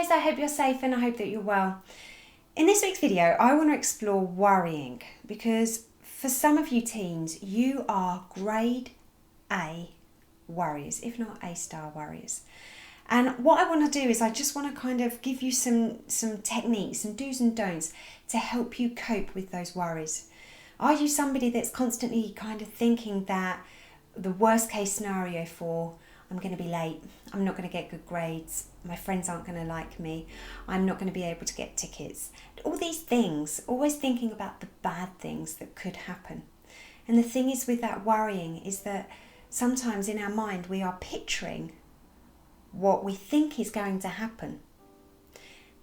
guys, I hope you're safe and I hope that you're well. In this week's video, I want to explore worrying because for some of you teens, you are grade A worriers, if not A-star worriers. And what I want to do is I just want to kind of give you some techniques, some do's and don'ts to help you cope with those worries. Are you somebody that's constantly kind of thinking that the worst case scenario for I'm going to be late, I'm not going to get good grades, my friends aren't going to like me, I'm not going to be able to get tickets. All these things, always thinking about the bad things that could happen. And the thing is with that worrying is that sometimes in our mind we are picturing what we think is going to happen.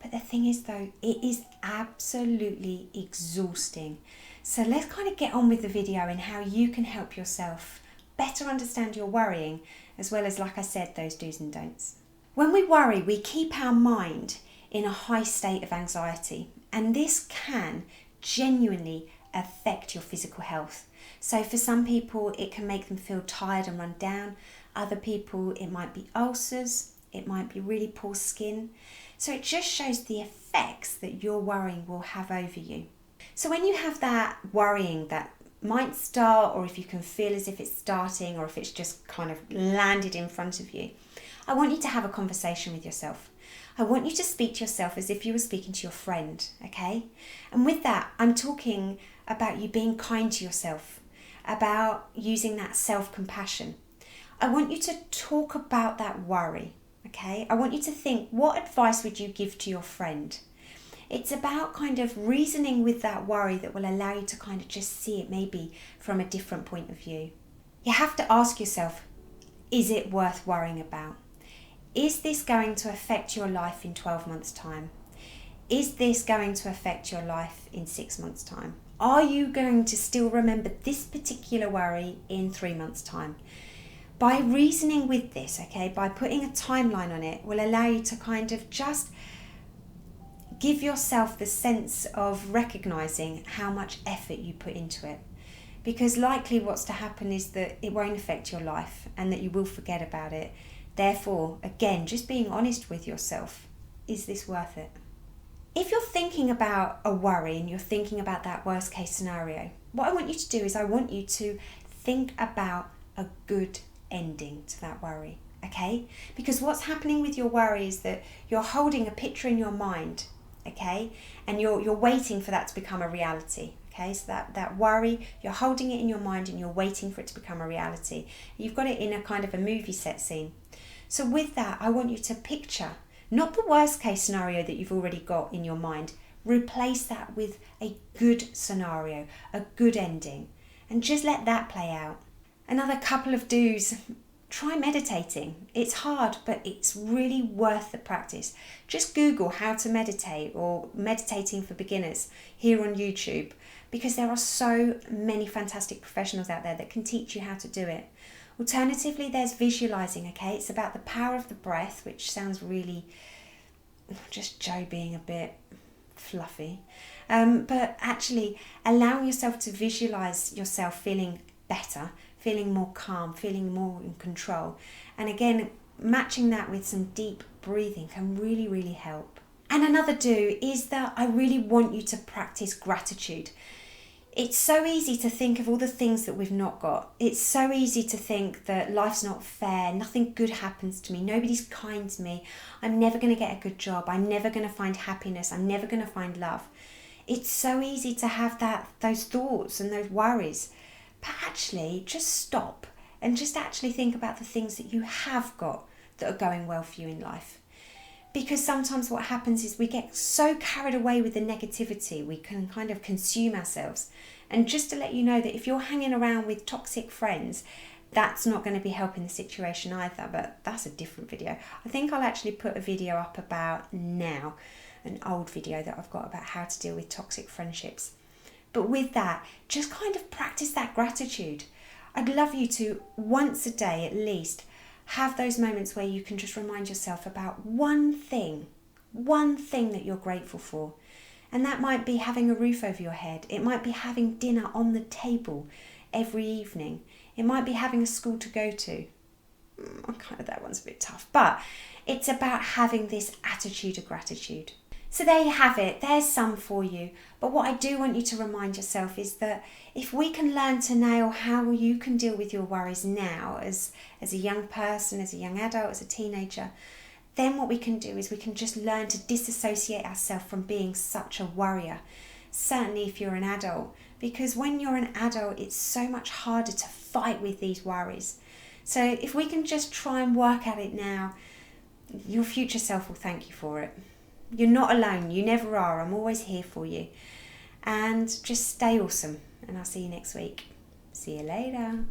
But the thing is though, it is absolutely exhausting. So let's kind of get on with the video and how you can help yourself better understand your worrying, as well as, like I said, those do's and don'ts. When we worry, we keep our mind in a high state of anxiety, and this can genuinely affect your physical health. So for some people, it can make them feel tired and run down. Other people, it might be ulcers, it might be really poor skin. So it just shows the effects that your worrying will have over you. So when you have that worrying that might start, or if you can feel as if it's starting, or if it's just kind of landed in front of you, I want you to have a conversation with yourself. I want you to speak to yourself as if you were speaking to your friend, okay? And with that, I'm talking about you being kind to yourself, about using that self-compassion. I want you to talk about that worry, okay? I want you to think, what advice would you give to your friend? It's about kind of reasoning with that worry that will allow you to kind of just see it maybe from a different point of view. You have to ask yourself, is it worth worrying about? Is this going to affect your life in 12 months' time? Is this going to affect your life in 6 months' time? Are you going to still remember this particular worry in 3 months' time? By reasoning with this, okay, by putting a timeline on it, will allow you to kind of just give yourself the sense of recognizing how much effort you put into it. Because likely what's to happen is that it won't affect your life and that you will forget about it. Therefore, again, just being honest with yourself, is this worth it? If you're thinking about a worry and you're thinking about that worst case scenario, what I want you to do is I want you to think about a good ending to that worry, okay? Because what's happening with your worry is that you're holding a picture in your mind, okay, and you're waiting for that to become a reality, okay? So that worry, you're holding it in your mind and you're waiting for it to become a reality. You've got it in a kind of a movie set scene. So with that, I want you to picture not the worst case scenario that you've already got in your mind. Replace that with a good scenario, a good ending, and just let that play out. Another couple of do's. Try meditating. It's hard, but it's really worth the practice. Just Google how to meditate or meditating for beginners here on YouTube, because there are so many fantastic professionals out there that can teach you how to do it. Alternatively, there's visualizing, okay? It's about the power of the breath, which sounds really just Jo being a bit fluffy. But actually allowing yourself to visualize yourself feeling better, feeling more calm, feeling more in control. And again, matching that with some deep breathing can really, really help. And another do is that I really want you to practice gratitude. It's so easy to think of all the things that we've not got. It's so easy to think that life's not fair, nothing good happens to me, nobody's kind to me, I'm never going to get a good job, I'm never going to find happiness, I'm never going to find love. It's so easy to have those thoughts and those worries. But actually, just stop and just actually think about the things that you have got that are going well for you in life. Because sometimes what happens is we get so carried away with the negativity, we can kind of consume ourselves. And just to let you know that if you're hanging around with toxic friends, that's not going to be helping the situation either, but that's a different video. I think I'll actually put a video up about now, an old video that I've got about how to deal with toxic friendships. But with that, just kind of practice that gratitude. I'd love you to, once a day at least, have those moments where you can just remind yourself about one thing that you're grateful for. And that might be having a roof over your head. It might be having dinner on the table every evening. It might be having a school to go to. That one's a bit tough. But It's about having this attitude of gratitude. So there you have it. There's some for you. But what I do want you to remind yourself is that if we can learn to nail how you can deal with your worries now as a young person, as a young adult, as a teenager, then what we can do is we can just learn to disassociate ourselves from being such a worrier. Certainly if you're an adult, because when you're an adult, it's so much harder to fight with these worries. So if we can just try and work at it now, your future self will thank you for it. You're not alone. You never are. I'm always here for you. And just stay awesome. And I'll see you next week. See you later.